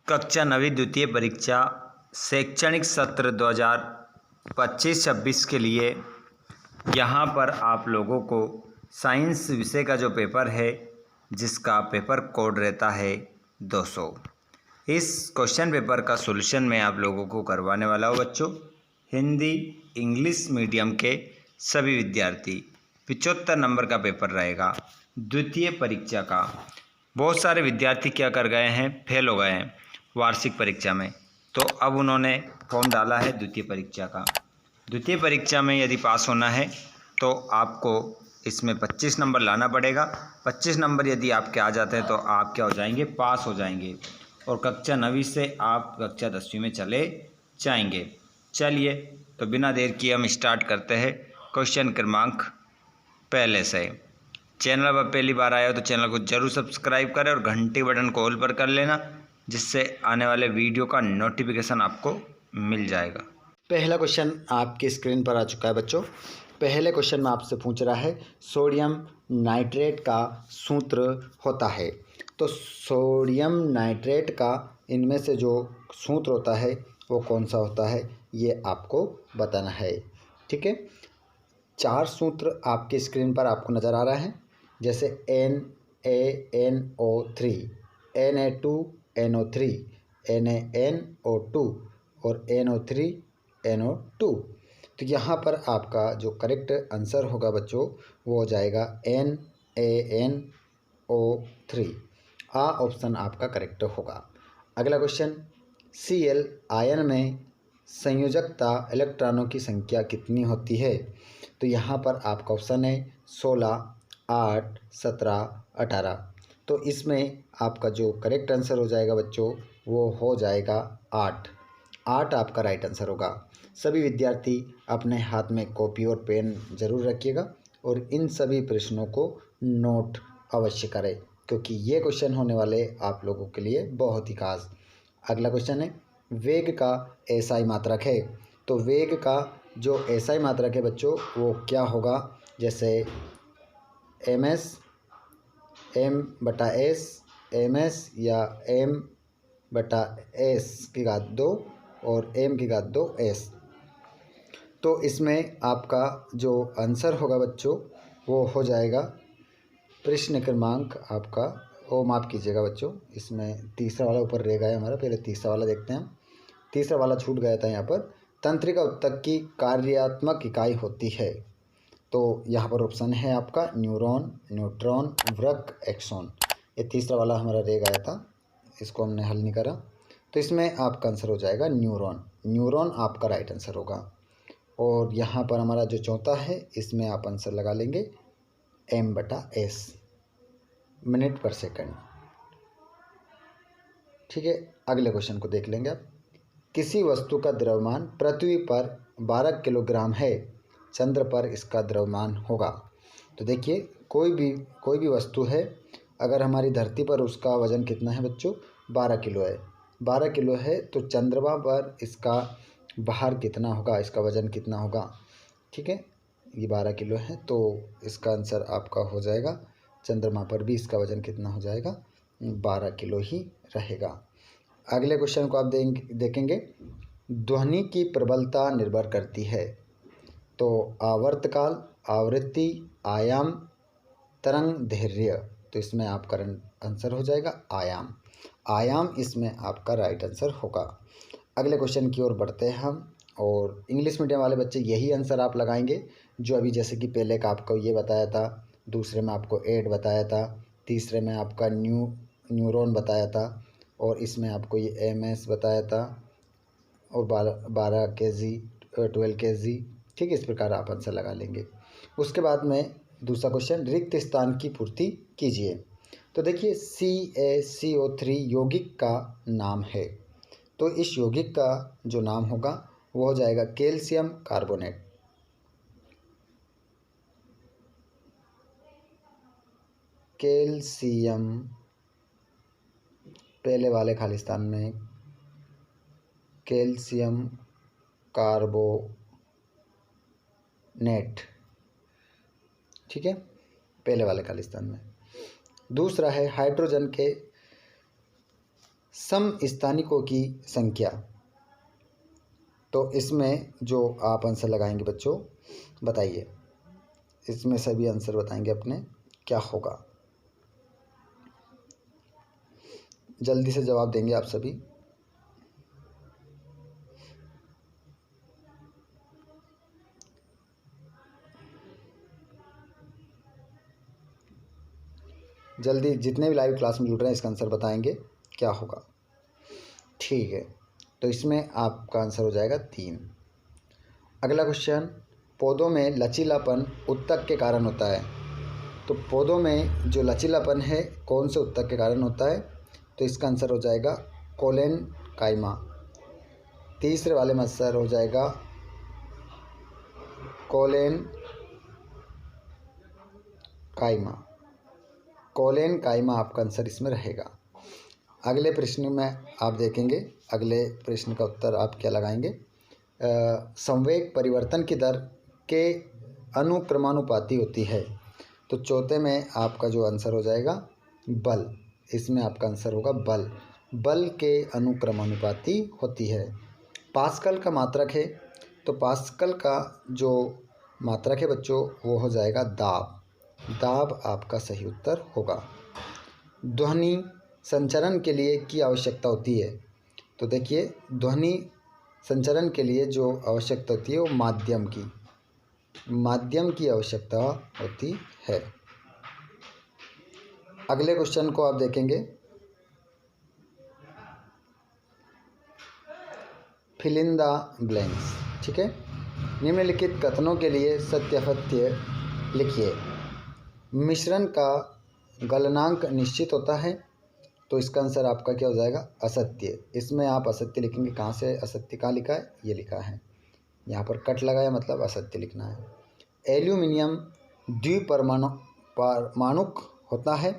कक्षा 9वीं द्वितीय परीक्षा शैक्षणिक सत्र 2025-26 के लिए यहाँ पर आप लोगों को साइंस विषय का जो पेपर है जिसका पेपर कोड रहता है 200। इस क्वेश्चन पेपर का सॉल्यूशन मैं आप लोगों को करवाने वाला हूँ बच्चों। हिंदी इंग्लिश मीडियम के सभी विद्यार्थी 75 नंबर का पेपर रहेगा द्वितीय परीक्षा का। बहुत सारे विद्यार्थी क्या कर गए हैं, फेल हो गए हैं वार्षिक परीक्षा में, तो अब उन्होंने फॉर्म डाला है द्वितीय परीक्षा का। द्वितीय परीक्षा में यदि पास होना है तो आपको इसमें 25 नंबर लाना पड़ेगा। 25 नंबर यदि आपके आ जाते हैं तो आप क्या हो जाएंगे, पास हो जाएंगे और कक्षा 9वीं से आप कक्षा 10वीं में चले जाएंगे। चलिए तो बिना देर किए हम स्टार्ट करते हैं क्वेश्चन क्रमांक पहले से। चैनल पर पहली बार आए हो तो चैनल को जरूर सब्सक्राइब करें और घंटी बटन को ऑल पर कर लेना, जिससे आने वाले वीडियो का नोटिफिकेशन आपको मिल जाएगा। पहला क्वेश्चन आपकी स्क्रीन पर आ चुका है बच्चों। पहले क्वेश्चन में आपसे पूछ रहा है सोडियम नाइट्रेट का सूत्र होता है। तो सोडियम नाइट्रेट का इनमें से जो सूत्र होता है वो कौन सा होता है, ये आपको बताना है। ठीक है, 4 सूत्र आपकी स्क्रीन पर आपको नज़र आ रहा है, जैसे NaNO3, Na2NO3, NaNO2 और NO3NO2। तो यहाँ पर आपका जो करेक्ट आंसर होगा बच्चों वो हो जाएगा NaNO3। ऑप्शन आपका करेक्ट होगा। अगला क्वेश्चन, Cl आयन में संयोजकता इलेक्ट्रॉनों की संख्या कितनी होती है। तो यहाँ पर आपका ऑप्शन है 16, 8, 17, 18। तो इसमें आपका जो करेक्ट आंसर हो जाएगा बच्चों वो हो जाएगा 8 आपका राइट आंसर होगा। सभी विद्यार्थी अपने हाथ में कॉपी और पेन ज़रूर रखिएगा और इन सभी प्रश्नों को नोट अवश्य करें, क्योंकि ये क्वेश्चन होने वाले आप लोगों के लिए बहुत ही खास। अगला क्वेश्चन है, वेग का एसआई मात्रक है। तो वेग का जो एसआई मात्रक है बच्चों वो क्या होगा, जैसे ms m/s, ms या m/s की घात 2 और m की घात 2 s। तो इसमें आपका जो आंसर होगा बच्चों वो हो जाएगा प्रश्न क्रमांक आपका, वो माफ़ कीजिएगा बच्चों, इसमें तीसरा वाला ऊपर रह गया हमारा, पहले तीसरा वाला देखते हैं। तीसरा वाला छूट गया था यहाँ पर। तंत्रिका ऊतक की कार्यात्मक इकाई होती है। तो यहाँ पर ऑप्शन है आपका न्यूरॉन, न्यूट्रॉन, वृक्क, एक्सॉन। ये तीसरा वाला हमारा रह गया था, इसको हमने हल नहीं करा। तो इसमें आपका आंसर हो जाएगा न्यूरॉन। न्यूरॉन आपका राइट आंसर होगा। और यहाँ पर हमारा जो चौथा है इसमें आप आंसर लगा लेंगे m/s, मिनट पर सेकंड। ठीक है, अगले क्वेश्चन को देख लेंगे आप। किसी वस्तु का द्रव्यमान पृथ्वी पर 12 किलोग्राम है, चंद्र पर इसका द्रव्यमान होगा। तो देखिए कोई भी वस्तु है, अगर हमारी धरती पर उसका वजन कितना है बच्चों, 12 किलो है। 12 किलो है तो चंद्रमा पर इसका भार कितना होगा, इसका वजन कितना होगा। ठीक है, ये 12 किलो है तो इसका आंसर आपका हो जाएगा, चंद्रमा पर भी इसका वजन कितना हो जाएगा, 12 किलो ही रहेगा। अगले क्वेश्चन को आप देखेंगे, ध्वनि की प्रबलता निर्भर करती है। तो आवर्तकाल, आवृत्ति, आयाम, तरंग दैर्ध्य। तो इसमें आपका आंसर हो जाएगा आयाम इसमें आपका राइट आंसर होगा। अगले क्वेश्चन की ओर बढ़ते हैं हम, और इंग्लिश मीडियम वाले बच्चे यही आंसर आप लगाएंगे जो अभी जैसे कि पहले का आपको ये बताया था, दूसरे में आपको 8 बताया था, तीसरे में आपका न्यूरॉन बताया था, और इसमें आपको ये ms बताया था, और 12 kg, 12 kg। ठीक है, इस प्रकार आप आंसर लगा लेंगे। उसके बाद में दूसरा क्वेश्चन, रिक्त स्थान की पूर्ति कीजिए। तो देखिए CaCO3 यौगिक का नाम है। तो इस यौगिक का जो नाम होगा वो हो जाएगा कैल्शियम कार्बोनेट। कैल्शियम, पहले वाले खालिस्तान में कैल्शियम कार्बोनेट। ठीक है, पहले वाले खालिस्तान में। दूसरा है हाइड्रोजन के समस्थानिकों की संख्या। तो इसमें जो आप आंसर लगाएंगे बच्चों, बताइए, इसमें सभी आंसर बताएंगे अपने, क्या होगा? जल्दी से जवाब देंगे आप सभी। जल्दी, जितने भी लाइव क्लास में जुड़ रहे हैं इसका आंसर बताएंगे क्या होगा। ठीक है, तो इसमें आपका आंसर हो जाएगा 3। अगला क्वेश्चन, पौधों में लचीलापन उत्तक के कारण होता है। तो पौधों में जो लचीलापन है कौन से उत्तक के कारण होता है? तो इसका आंसर हो जाएगा कोलेन काइमा। तीसरे वाले में आंसर हो जाएगा कोलेन काइमा। कोलेन काइमा आपका आंसर इसमें रहेगा। अगले प्रश्न में आप देखेंगे, अगले प्रश्न का उत्तर आप क्या लगाएंगे? संवेग परिवर्तन की दर के अनुक्रमानुपाती होती है। तो चौथे में आपका जो आंसर हो जाएगा बल। इसमें आपका आंसर होगा बल। बल के अनुक्रमानुपाती होती है। पास्कल का मात्रक है, तो पास्कल का जो मात्रक है बच्चों वो हो जाएगा दाब। दाब आपका सही उत्तर होगा। ध्वनि संचरण के लिए की आवश्यकता होती है। तो देखिए, ध्वनि संचरण के लिए जो आवश्यकता होती है वो माध्यम की आवश्यकता होती है। अगले क्वेश्चन को आप देखेंगे, फिल इन द ब्लैंक्स। ठीक है, निम्नलिखित कथनों के लिए सत्यासत्य लिखिए। मिश्रण का गलनांक निश्चित होता है। तो इसका आंसर आपका क्या हो जाएगा? असत्य। इसमें आप असत्य लिखेंगे। कहाँ से असत्य, कहाँ लिखा है? ये लिखा है, यहाँ पर कट लगाया, मतलब असत्य लिखना है। एल्यूमिनियम द्विपरमाणुक होता है।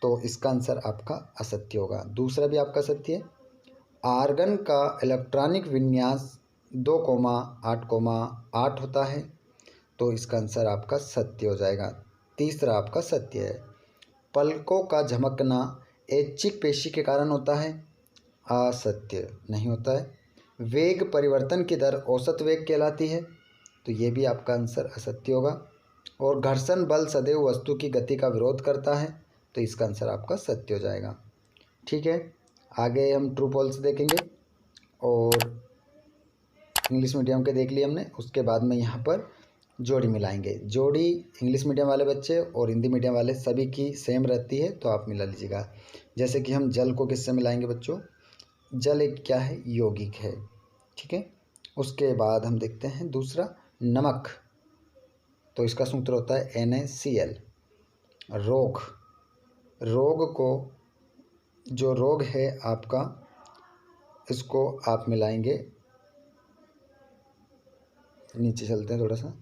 तो इसका आंसर आपका असत्य होगा। दूसरा भी आपका सत्य है। आर्गन का इलेक्ट्रॉनिक विन्यास 2,8,8 होता है। तो इसका आंसर आपका सत्य हो जाएगा। तीसरा आपका सत्य है। पलकों का झमकना ऐच्छिक पेशी के कारण होता है। असत्य, नहीं होता है। वेग परिवर्तन की दर औसत वेग कहलाती है। तो ये भी आपका आंसर असत्य होगा। और घर्षण बल सदैव वस्तु की गति का विरोध करता है। तो इसका आंसर आपका सत्य हो जाएगा। ठीक है, आगे हम ट्रू फॉल्स देखेंगे। और इंग्लिश मीडियम के देख लिए हमने, उसके बाद में यहाँ पर जोड़ी मिलाएंगे। जोड़ी इंग्लिश मीडियम वाले बच्चे और हिंदी मीडियम वाले सभी की सेम रहती है, तो आप मिला लीजिएगा। जैसे कि हम जल को किससे मिलाएंगे बच्चों? जल एक क्या है? यौगिक है। ठीक है, उसके बाद हम देखते हैं दूसरा नमक। तो इसका सूत्र होता है NaCl। रोग, रोग को, जो रोग है आपका, इसको आप मिलाएंगे। नीचे चलते हैं थोड़ा सा।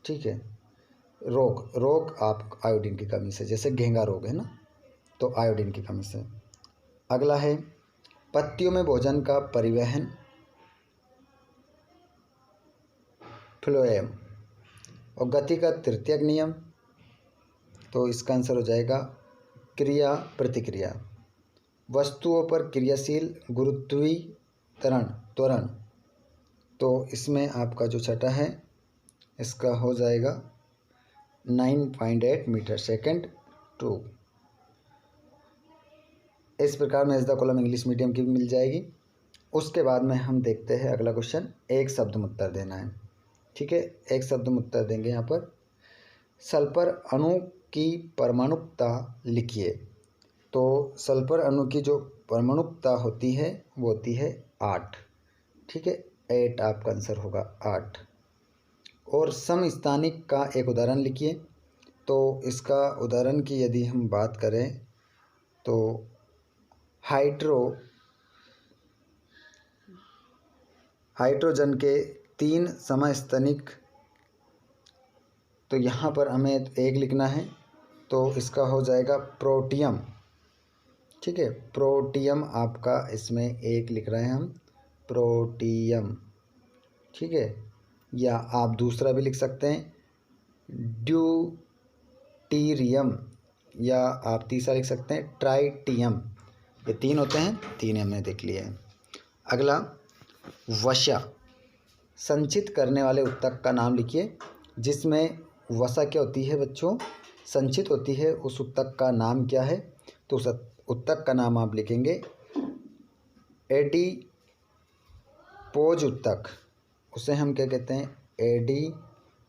ठीक है, रोग आप आयोडीन की कमी से, जैसे घेंगा रोग है ना, तो आयोडीन की कमी से। अगला है पत्तियों में भोजन का परिवहन, फ्लोएम। और गति का तृतीयक नियम। तो इसका आंसर हो जाएगा क्रिया प्रतिक्रिया। वस्तुओं पर क्रियाशील गुरुत्वीकरण त्वरण। तो इसमें आपका जो छठा है इसका हो जाएगा 9.8 मीटर सेकेंड 2। इस प्रकार में द कॉलम इंग्लिश मीडियम की भी मिल जाएगी। उसके बाद में हम देखते हैं अगला क्वेश्चन। एक शब्द में उत्तर देना है। ठीक है, एक शब्द में उत्तर देंगे। यहाँ पर सल्फर अणु की परमाणुकता लिखिए। तो सल्फर अणु की जो परमाणुकता होती है वो होती है 8। ठीक है, 8 आपका आंसर होगा 8। और समस्थानिक का एक उदाहरण लिखिए। तो इसका उदाहरण की यदि हम बात करें तो हाइड्रोजन के 3 समस्थानिक। तो यहाँ पर हमें एक लिखना है, तो इसका हो जाएगा प्रोटियम। ठीक है, प्रोटियम आपका इसमें एक लिख रहे हैं हम, प्रोटियम। ठीक है, या आप दूसरा भी लिख सकते हैं ड्यूटीरियम। या आप तीसरा लिख सकते हैं ट्राइटियम। ये 3 होते हैं, 3 हमने देख लिए हैं। अगला वसा, संचित करने वाले उत्तक का नाम लिखिए। जिसमें वसा क्या होती है बच्चों, संचित होती है, उस उत्तक का नाम क्या है? तो उस उत्तक का नाम आप लिखेंगे एडिपोज उत्तक। उसे हम क्या कहते हैं? एडिपोज।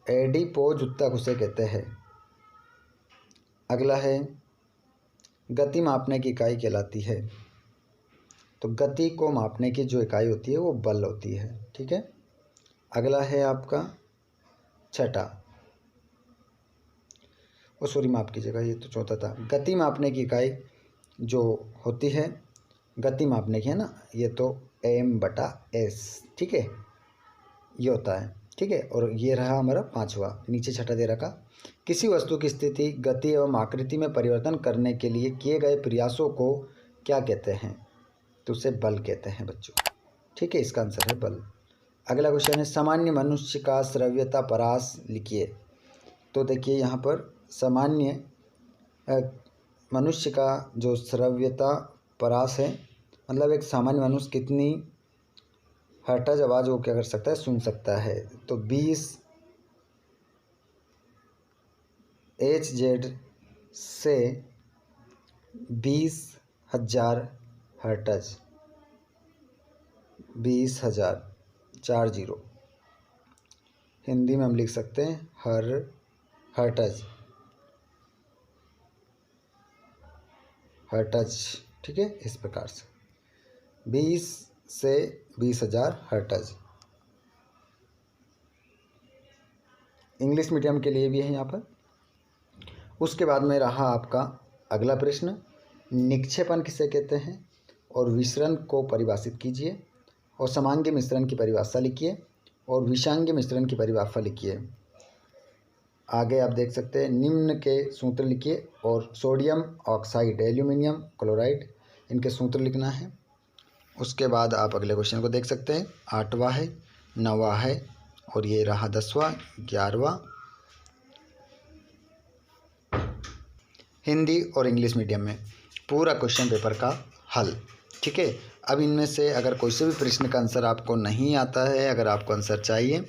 एडिपोज उत्तक उसे कहते हैं। अगला है गति मापने की इकाई कहलाती है। तो गति को मापने की जो इकाई होती है वो बल होती है। ठीक है। अगला है आपका छठा, सॉरी माफ़ कीजिएगा, ये तो चौथा था। गति मापने की इकाई जो होती है, गति मापने की है ना, ये तो m/s। ठीक है, ये होता है। ठीक है। और ये रहा हमारा 5वां, नीचे छठा दे रखा। किसी वस्तु की स्थिति, गति एवं आकृति में परिवर्तन करने के लिए किए गए प्रयासों को क्या कहते हैं? तो उसे बल कहते हैं बच्चों। ठीक है, इसका आंसर है बल। अगला क्वेश्चन है सामान्य मनुष्य का श्रव्यता परास लिखिए। तो देखिए यहाँ पर सामान्य मनुष्य का जो श्रव्यता परास है, मतलब एक सामान्य मनुष्य कितनी हर्ट्ज आवाज़ वो क्या कर सकता है? सुन सकता है। तो 20 Hz से 20,000 हर्ट्ज, 20,000 40, हिंदी में हम लिख सकते हैं हर्ट्ज। ठीक है, इस प्रकार से 20 से 20,000 हर्ट्ज। इंग्लिश मीडियम के लिए भी है यहाँ पर। उसके बाद में रहा आपका अगला प्रश्न, निक्षेपण किसे कहते हैं? और विसरण को परिभाषित कीजिए। और समांगी मिश्रण की परिभाषा लिखिए और विषांगी मिश्रण की परिभाषा लिखिए। आगे आप देख सकते हैं निम्न के सूत्र लिखिए और सोडियम ऑक्साइड, एल्यूमिनियम क्लोराइड, इनके सूत्र लिखना है। उसके बाद आप अगले क्वेश्चन को देख सकते हैं। 8वां है, 9वां है और ये रहा 10वां, 11वां। हिंदी और इंग्लिश मीडियम में पूरा क्वेश्चन पेपर का हल। ठीक है। अब इनमें से अगर कोई से भी प्रश्न का आंसर आपको नहीं आता है, अगर आपको आंसर चाहिए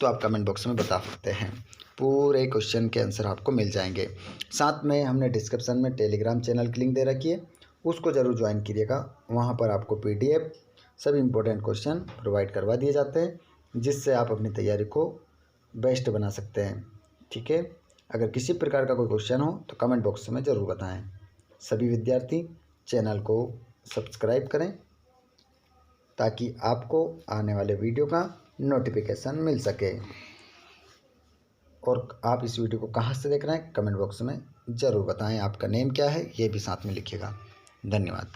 तो आप कमेंट बॉक्स में बता सकते हैं। पूरे क्वेश्चन के आंसर आपको मिल जाएंगे। साथ में हमने डिस्क्रिप्शन में टेलीग्राम चैनल की लिंक दे रखी है, उसको ज़रूर ज्वाइन कीजिएगा। वहाँ पर आपको PDF सभी इंपॉर्टेंट क्वेश्चन प्रोवाइड करवा दिए जाते हैं, जिससे आप अपनी तैयारी को बेस्ट बना सकते हैं। ठीक है। अगर किसी प्रकार का कोई क्वेश्चन हो तो कमेंट बॉक्स में ज़रूर बताएं। सभी विद्यार्थी चैनल को सब्सक्राइब करें ताकि आपको आने वाले वीडियो का नोटिफिकेशन मिल सके। और आप इस वीडियो को कहाँ से देख रहे हैं कमेंट बॉक्स में ज़रूर बताएं। आपका नेम क्या है ये भी साथ में लिखिएगा। धन्यवाद।